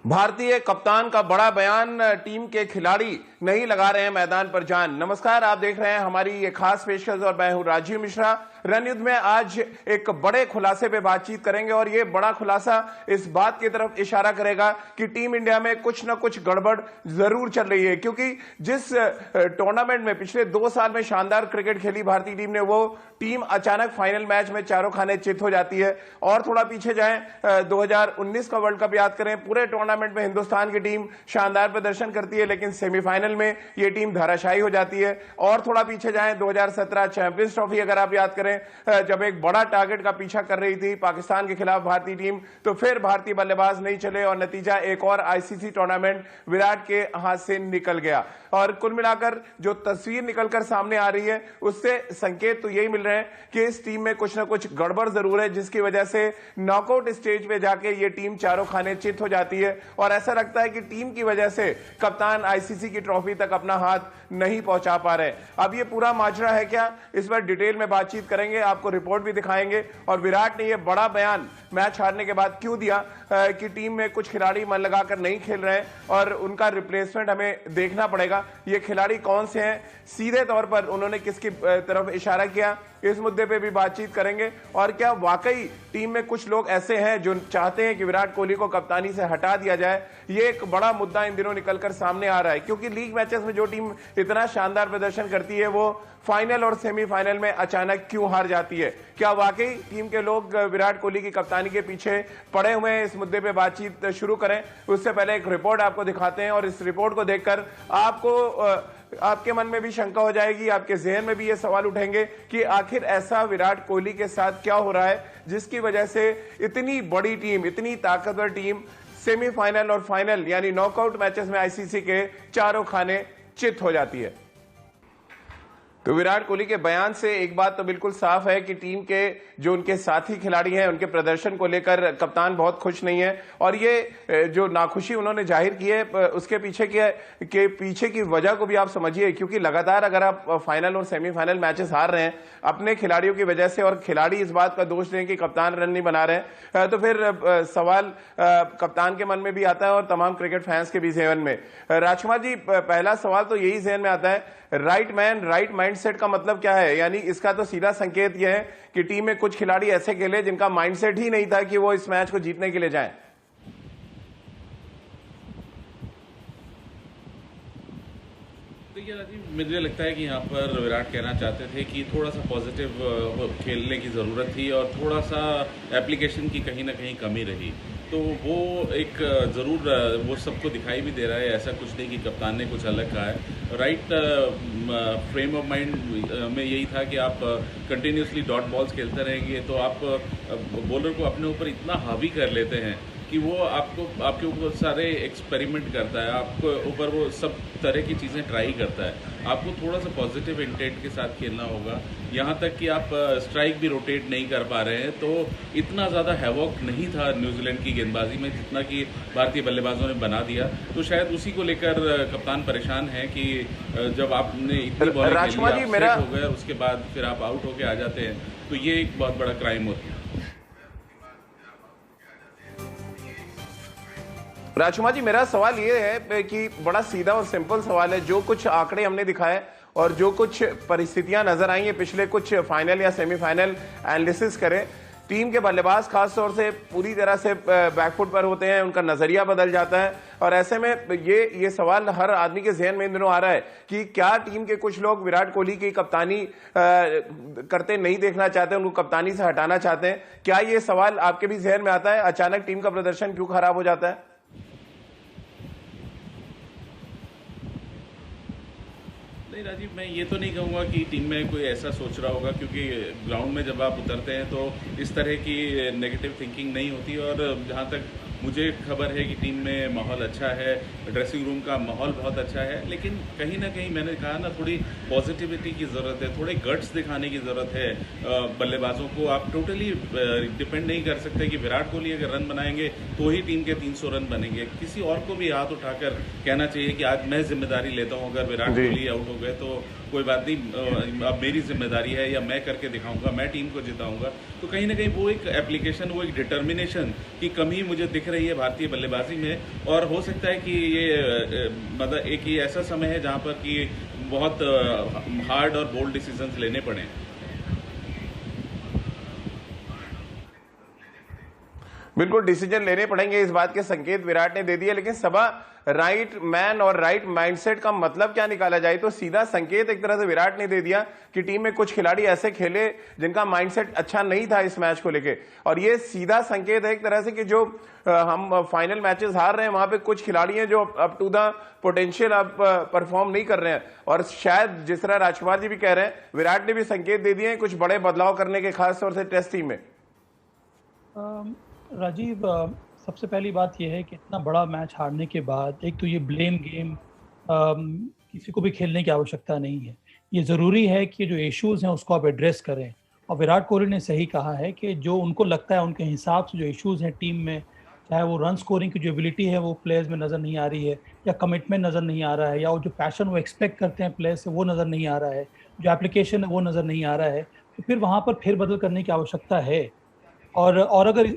भारतीय कप्तान का बड़ा बयान, टीम के खिलाड़ी नहीं लगा रहे हैं मैदान पर जान। नमस्कार, आप देख रहे हैं हमारी ये खास पेशकश और मैं हूं राजीव मिश्रा। रन युद्ध में आज एक बड़े खुलासे पे बातचीत करेंगे और ये बड़ा खुलासा इस बात की तरफ इशारा करेगा कि टीम इंडिया में कुछ न कुछ गड़बड़ जरूर चल रही है, क्योंकि जिस टूर्नामेंट में पिछले 2 साल में शानदार क्रिकेट खेली भारतीय टीम ने, वो टीम अचानक फाइनल मैच में चारों खाने चित हो जाती है। और थोड़ा पीछे जाएं, 2019 का वर्ल्ड कप याद करें, पूरे टूर्नामेंट में हिंदुस्तान की टीम शानदार प्रदर्शन करती है, लेकिन सेमीफाइनल में ये टीम धराशायी हो जाती है। और थोड़ा पीछे जाएं, 2017 चैंपियंस ट्रॉफी अगर आप याद करें, जब एक बड़ा टारगेट का पीछा कर रही थी पाकिस्तान के खिलाफ भारतीय टीम, तो फिर भारतीय बल्लेबाज नहीं चले और नतीजा एक और आईसीसी टूर्नामेंट विराट के हाथ से निकल गया। और कुल मिलाकर जो तस्वीर निकलकर सामने आ रही है, उससे संकेत तो यही मिल रहे हैं कि इस टीम में कुछ ना कुछ गड़बड़ जरूर है, जिसकी वजह से नॉकआउट स्टेज पे जाके ये टीम चारों खाने चित हो जाती है। और ऐसा लगता है कि टीम की वजह से कप्तान आईसीसी की ट्रॉफी तक अपना हाथ नहीं पहुंचा पा रहे। अब ये पूरा माजरा है क्या, इस पर डिटेल में बातचीत करेंगे, आपको रिपोर्ट भी दिखाएंगे। और विराट ने ये बड़ा बयान मैच हारने के बाद क्यों दिया कि टीम में कुछ खिलाड़ी मन लगाकर नहीं खेल रहे हैं और उनका रिप्लेसमेंट हमें देखना पड़ेगा। ये खिलाड़ी कौन से हैं, सीधे तौर पर उन्होंने किसकी तरफ इशारा किया, इस मुद्दे पे भी बातचीत करेंगे। और क्या वाकई टीम में कुछ लोग ऐसे हैं जो चाहते हैं कि विराट कोहली को कप्तानी से हटा दिया जाए, ये एक बड़ा मुद्दा इन दिनों निकलकर सामने आ रहा है। क्योंकि लीग मैचेस में जो टीम इतना शानदार प्रदर्शन करती है, वो फाइनल और सेमीफाइनल में अचानक क्यों हार जाती है। क्या वाकई टीम के लोग विराट कोहली की कप्तानी के पीछे पड़े हुए हैं? इस मुद्दे पे बातचीत शुरू करें उससे पहले एक रिपोर्ट आपको दिखाते हैं, और इस रिपोर्ट को देखकर आपके मन में भी शंका हो जाएगी, आपके जहन में भी ये सवाल उठेंगे कि आखिर ऐसा विराट कोहली के साथ क्या हो रहा है जिसकी वजह से इतनी बड़ी टीम, इतनी ताकतवर टीम सेमीफाइनल और फाइनल यानी नॉकआउट मैचेस में आईसीसी के चारों खाने चित हो जाती है। तो विराट कोहली के बयान से एक बात तो बिल्कुल साफ है कि टीम के जो उनके साथी खिलाड़ी हैं, उनके प्रदर्शन को लेकर कप्तान बहुत खुश नहीं है। और ये जो नाखुशी उन्होंने जाहिर की है, उसके पीछे की वजह को भी आप समझिए। क्योंकि लगातार अगर आप फाइनल और सेमीफाइनल मैचेस हार रहे हैं अपने खिलाड़ियों की वजह से, और खिलाड़ी इस बात का दोष दें कि कप्तान रन नहीं बना रहे हैं, तो फिर सवाल कप्तान के मन में भी आता है और तमाम क्रिकेट फैंस के भी जहन में। राजकुमार जी, पहला सवाल तो यही जहन में आता है, राइट मैन राइट माइंडसेट का मतलब क्या है? यानी इसका तो सीधा संकेत यह है कि टीम में कुछ खिलाड़ी ऐसे खेले जिनका माइंडसेट ही नहीं था कि वो इस मैच को जीतने के लिए जाएं। देखिए राजीव, मुझे लगता है कि यहाँ पर विराट कहना चाहते थे कि थोड़ा सा पॉजिटिव खेलने की ज़रूरत थी और थोड़ा सा एप्लीकेशन की कहीं ना कहीं कमी रही। तो वो एक ज़रूर वो सबको दिखाई भी दे रहा है, ऐसा कुछ नहीं कि कप्तान ने कुछ अलग कहा है। राइट फ्रेम ऑफ माइंड में यही था कि आप कंटिन्यूसली डॉट बॉल्स खेलते रहेंगे तो आप बॉलर को अपने ऊपर इतना हावी कर लेते हैं कि वो आपके ऊपर सारे एक्सपेरिमेंट करता है, आपके ऊपर वो सब तरह की चीज़ें ट्राई करता है। आपको थोड़ा सा पॉजिटिव इंटेंट के साथ खेलना होगा। यहाँ तक कि आप स्ट्राइक भी रोटेट नहीं कर पा रहे हैं, तो इतना ज़्यादा हैवॉक नहीं था न्यूजीलैंड की गेंदबाजी में जितना कि भारतीय बल्लेबाजों ने बना दिया। तो शायद उसी को लेकर कप्तान परेशान है कि जब आपने इतनी बॉल खेली, आप हो गए, उसके बाद फिर आप आउट होके आ जाते हैं, तो ये एक बहुत बड़ा क्राइम होता है। राजकुमार जी, मेरा सवाल ये है कि बड़ा सीधा और सिंपल सवाल है। जो कुछ आंकड़े हमने दिखाए और जो कुछ परिस्थितियां नजर आई हैं पिछले कुछ फाइनल या सेमीफाइनल एनालिसिस करें, टीम के बल्लेबाज खासतौर से पूरी तरह से बैकफुट पर होते हैं, उनका नजरिया बदल जाता है। और ऐसे में ये सवाल हर आदमी के जहन में इन दिनों आ रहा है कि क्या टीम के कुछ लोग विराट कोहली की कप्तानी करते नहीं देखना चाहते, उनको कप्तानी से हटाना चाहते हैं? क्या ये सवाल आपके भी जहन में आता है? अचानक टीम का प्रदर्शन क्यों खराब हो जाता है? नहीं राजीव, मैं ये तो नहीं कहूँगा कि टीम में कोई ऐसा सोच रहा होगा, क्योंकि ग्राउंड में जब आप उतरते हैं तो इस तरह की नेगेटिव थिंकिंग नहीं होती। और जहाँ तक मुझे खबर है कि टीम में माहौल अच्छा है, ड्रेसिंग रूम का माहौल बहुत अच्छा है, लेकिन कहीं ना कहीं मैंने कहा ना, थोड़ी पॉजिटिविटी की ज़रूरत है, थोड़े गट्स दिखाने की ज़रूरत है बल्लेबाजों को। आप टोटली डिपेंड नहीं कर सकते कि विराट कोहली अगर रन बनाएंगे तो ही टीम के 300 रन बनेंगे। किसी और को भी हाथ उठाकर कहना चाहिए कि आज मैं जिम्मेदारी लेता हूँ, अगर विराट कोहली आउट हो गए तो कोई बात नहीं, अब मेरी जिम्मेदारी है या मैं करके दिखाऊंगा, मैं टीम को जिताऊंगा। तो कहीं ना कहीं वो एक एप्लीकेशन, वो एक डिटर्मिनेशन की कमी मुझे दिख रही है भारतीय बल्लेबाजी में। और हो सकता है कि ये मतलब एक ये ऐसा समय है जहां पर कि बहुत हार्ड और बोल्ड डिसीजंस लेने पड़े। बिल्कुल डिसीजन लेने पड़ेंगे, इस बात के संकेत विराट ने दे दिए। लेकिन सबा, राइट मैन और राइट माइंडसेट का मतलब क्या निकाला जाए? तो सीधा संकेत एक तरह से विराट ने दे दिया कि टीम में कुछ खिलाड़ी ऐसे खेले जिनका माइंडसेट अच्छा नहीं था इस मैच को लेके। और ये सीधा संकेत है एक तरह से कि जो हम फाइनल मैचेस हार रहे हैं वहां पे कुछ खिलाड़ी हैं जो अप टू द पोटेंशियल अब परफॉर्म नहीं कर रहे हैं। और शायद जिस तरह राजकुमार जी भी कह रहे हैं, विराट ने भी संकेत दे दिए हैं कुछ बड़े बदलाव करने के, खासतौर से टेस्ट टीम में। राजीव, सबसे पहली बात यह है कि इतना बड़ा मैच हारने के बाद एक तो ये ब्लेम गेम किसी को भी खेलने की आवश्यकता नहीं है। ये ज़रूरी है कि जो इश्यूज़ हैं उसको आप एड्रेस करें। और विराट कोहली ने सही कहा है कि जो उनको लगता है उनके हिसाब से जो इश्यूज़ हैं टीम में, चाहे वो रन स्कोरिंग की जो एबिलिटी है वो प्लेयर्स में नज़र नहीं आ रही है, या कमिटमेंट नज़र नहीं आ रहा है, या वो जो पैशन वो एक्सपेक्ट करते हैं प्लेयर से वो नज़र नहीं आ रहा है, जो एप्लीकेशन है वो नज़र नहीं आ रहा है, तो फिर वहाँ पर फेरबदल करने की आवश्यकता है। और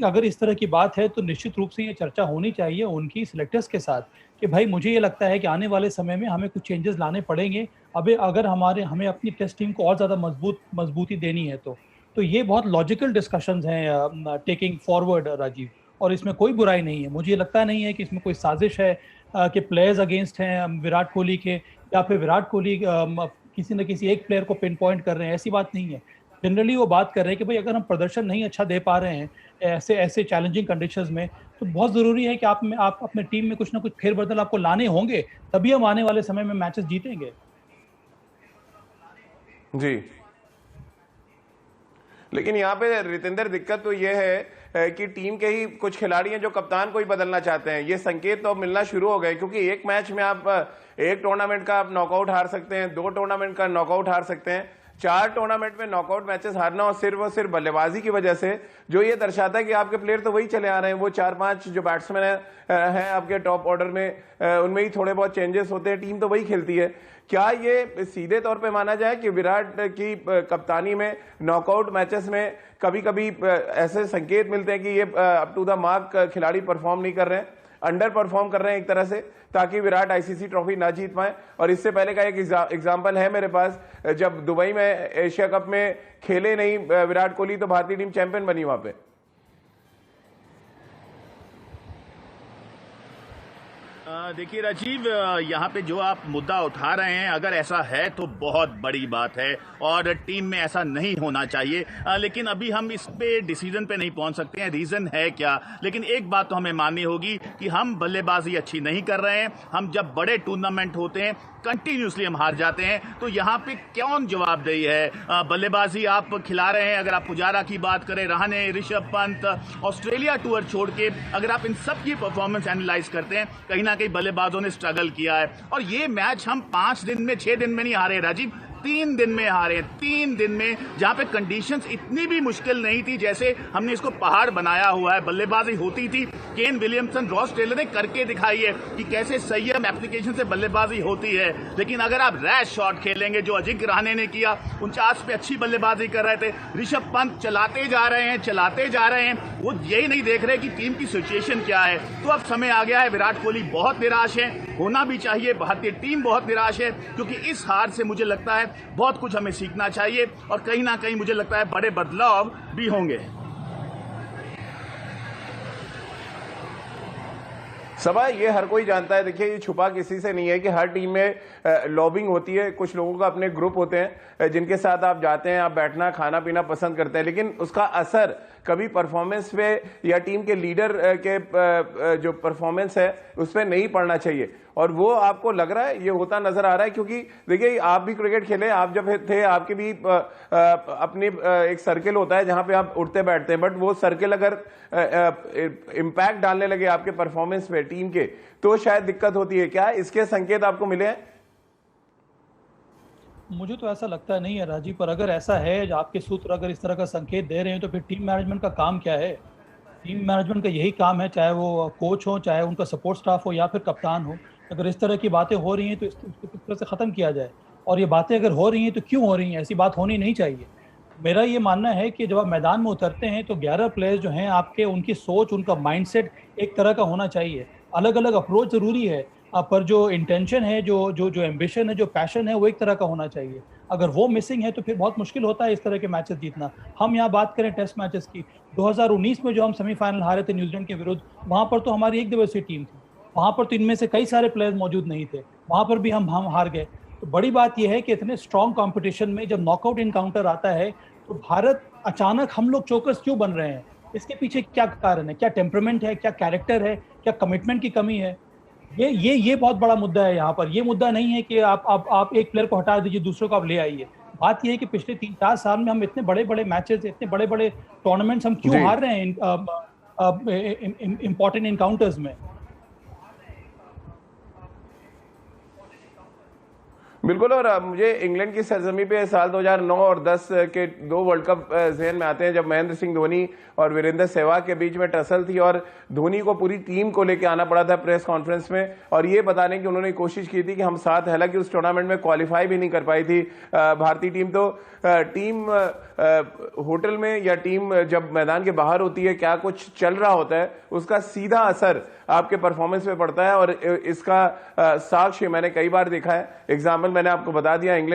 अगर इस तरह की बात है तो निश्चित रूप से ये चर्चा होनी चाहिए उनकी सिलेक्टर्स के साथ कि भाई मुझे ये लगता है कि आने वाले समय में हमें कुछ चेंजेस लाने पड़ेंगे। अगर हमें अपनी टेस्ट टीम को और ज़्यादा मजबूती देनी है तो ये बहुत लॉजिकल डिस्कशंस हैं टेकिंग फॉरवर्ड, राजीव। और इसमें कोई बुराई नहीं है। मुझे लगता नहीं है कि इसमें कोई साजिश है कि प्लेयर्स अगेंस्ट हैं विराट कोहली के, या फिर विराट कोहली किसी न किसी एक प्लेयर को पिन पॉइंट कर रहे हैं, ऐसी बात नहीं है। जनरली वो बात कर रहे हैं कि भाई अगर हम प्रदर्शन नहीं अच्छा दे पा रहे हैं ऐसे चैलेंजिंग कंडीशंस में, तो बहुत ज़रूरी है कि आप अपने टीम में कुछ ना कुछ फेरबदल आपको लाने होंगे, तभी हम आने वाले समय में मैचेस जीतेंगे। जी, लेकिन यहाँ पे रितेंद्र दिक्कत तो ये है कि टीम के ही कुछ खिलाड़ी हैं जो कप्तान को ही बदलना चाहते हैं। ये संकेत तो मिलना शुरू हो गए, क्योंकि एक मैच में आप एक टूर्नामेंट का आप नॉकआउट हार सकते हैं, 2 टूर्नामेंट का नॉकआउट हार सकते हैं, 4 टूर्नामेंट में नॉकआउट मैचेस हारना और सिर्फ बल्लेबाजी की वजह से, जो ये दर्शाता है कि आपके प्लेयर तो वही चले आ रहे हैं। वो 4-5 जो बैट्समैन हैं आपके टॉप ऑर्डर में, उनमें ही थोड़े बहुत चेंजेस होते हैं, टीम तो वही खेलती है। क्या ये सीधे तौर पे माना जाए कि विराट की कप्तानी में नॉकआउट मैचेस में कभी कभी ऐसे संकेत मिलते हैं कि ये अप टू द मार्क खिलाड़ी परफॉर्म नहीं कर रहे हैं, अंडर परफॉर्म कर रहे हैं एक तरह से, ताकि विराट आईसीसी ट्रॉफी ना जीत पाए? और इससे पहले का एक एग्जाम्पल है मेरे पास, जब दुबई में एशिया कप में खेले नहीं विराट कोहली तो भारतीय टीम चैंपियन बनी वहां पे। देखिए राजीव, यहाँ पे जो आप मुद्दा उठा रहे हैं, अगर ऐसा है तो बहुत बड़ी बात है और टीम में ऐसा नहीं होना चाहिए। लेकिन अभी हम इस पे डिसीजन पे नहीं पहुंच सकते हैं, रीज़न है क्या। लेकिन एक बात तो हमें माननी होगी कि हम बल्लेबाजी अच्छी नहीं कर रहे हैं। हम जब बड़े टूर्नामेंट होते हैं कंटिन्यूसली हम हार जाते हैं, तो यहाँ पे कौन जवाबदेही है? बल्लेबाजी आप खिला रहे हैं, अगर आप पुजारा की बात करें, रहाणे, ऋषभ पंत, ऑस्ट्रेलिया टूर छोड़ के अगर आप इन सब की परफॉर्मेंस एनालाइज करते हैं, कहीं ना कहीं बल्लेबाजों ने स्ट्रगल किया है। और ये मैच हम 5 दिन में 6 दिन में नहीं हारे राजीव, 3 दिन में हारे। 3 दिन में, जहां पे कंडीशंस इतनी भी मुश्किल नहीं थी, जैसे हमने इसको पहाड़ बनाया हुआ है, बल्लेबाजी होती थी। केन विलियमसन, रॉस टेलर ने करके दिखाई है कि कैसे संयम एप्लीकेशन से बल्लेबाजी होती है। लेकिन अगर आप रैश शॉट खेलेंगे, जो अजिंक्य रहाणे ने किया, 49 पे अच्छी बल्लेबाजी कर रहे थे, ऋषभ पंत चलाते जा रहे हैं, वो यही नहीं देख रहे कि टीम की सिचुएशन क्या है। तो अब समय आ गया है, विराट कोहली बहुत निराश है, होना भी चाहिए, भारतीय टीम बहुत निराश है, क्योंकि इस हार से मुझे लगता है बहुत कुछ हमें सीखना चाहिए और कहीं ना कहीं मुझे लगता है बड़े बदलाव भी होंगे। सबा, ये हर कोई जानता है, देखिए ये छुपा किसी से नहीं है कि हर टीम में लॉबिंग होती है। कुछ लोगों का अपने ग्रुप होते हैं जिनके साथ आप जाते हैं, आप बैठना खाना पीना पसंद करते हैं, लेकिन उसका असर कभी परफॉर्मेंस पे या टीम के लीडर के जो परफॉर्मेंस है उस पर नहीं पड़ना चाहिए। और वो आपको लग रहा है ये होता नजर आ रहा है, क्योंकि देखिए आप भी क्रिकेट खेले, आप जब थे आपके भी अपनी एक सर्किल होता है जहां पे आप उठते बैठते हैं, बट वो सर्किल अगर इम्पैक्ट डालने लगे आपके परफॉर्मेंस पे टीम के, तो शायद दिक्कत होती है। क्या इसके संकेत आपको मिले हैं? मुझे तो ऐसा लगता नहीं है राजीव, पर अगर ऐसा है, आपके सूत्र अगर इस तरह का संकेत दे रहे हैं, तो फिर टीम मैनेजमेंट का काम क्या है? टीम मैनेजमेंट का यही काम है, चाहे वो कोच हो, चाहे उनका सपोर्ट स्टाफ हो, या फिर कप्तान हो। अगर इस तरह की बातें हो रही हैं तो इसको किस तरह से ख़त्म किया जाए। और ये बातें अगर हो रही हैं तो क्यों हो रही हैं? ऐसी बात होनी नहीं चाहिए। मेरा ये मानना है कि जब आप मैदान में उतरते हैं तो 11 प्लेयर्स जो हैं आपके, उनकी सोच, उनका माइंडसेट एक तरह का होना चाहिए। अलग अलग अप्रोच जरूरी है, पर जो इंटेंशन है, जो जो जो एम्बिशन है, जो पैशन है, वो एक तरह का होना चाहिए। अगर वो मिसिंग है तो फिर बहुत मुश्किल होता है इस तरह के मैचेस जीतना। हम यहाँ बात करें टेस्ट मैचेस की, 2019 में जो हम सेमीफाइनल हारे थे न्यूजीलैंड के विरुद्ध, वहां पर तो हमारी एक दिवसीय टीम थी, वहां पर तो इनमें से कई सारे प्लेयर्स मौजूद नहीं थे, वहां पर भी हम हार गए। तो बड़ी बात यह है कि इतने स्ट्रॉन्ग कंपटीशन में जब नॉकआउट इनकाउंटर आता है तो भारत अचानक हम लोग चोकर्स क्यों बन रहे हैं? इसके पीछे क्या कारण है? क्या टेम्परामेंट है, क्या कैरेक्टर है, क्या कमिटमेंट की कमी है? ये बहुत बड़ा मुद्दा है यहाँ पर। ये मुद्दा नहीं है कि आप एक प्लेयर को हटा दीजिए, दूसरे को आप ले आइए। बात ये है कि पिछले 3-4 साल में हम इतने बड़े बड़े मैचेस, इतने बड़े बड़े टूर्नामेंट्स हम क्यों जी। हार रहे हैं इंपॉर्टेंट इनकाउंटर्स में? बिल्कुल। और मुझे इंग्लैंड की सरजमी पे साल 2009 और 10 के 2 वर्ल्ड कप जहन में आते हैं, जब महेंद्र सिंह धोनी और वीरेंद्र सहवाग के बीच में टसल थी और धोनी को पूरी टीम को लेकर आना पड़ा था प्रेस कॉन्फ्रेंस में और ये बताने की उन्होंने कोशिश की थी कि हम साथ, हालांकि उस टूर्नामेंट में क्वालिफाई भी नहीं कर पाई थी भारतीय टीम। तो टीम होटल में या टीम जब मैदान के बाहर होती है, क्या कुछ चल रहा होता है, उसका सीधा असर आपके परफॉर्मेंस पे पड़ता है। और इसका साक्ष्य मैंने कई बार देखा है। एग्जाम्पल मैंने आपको बता दिया, इंग्लैंड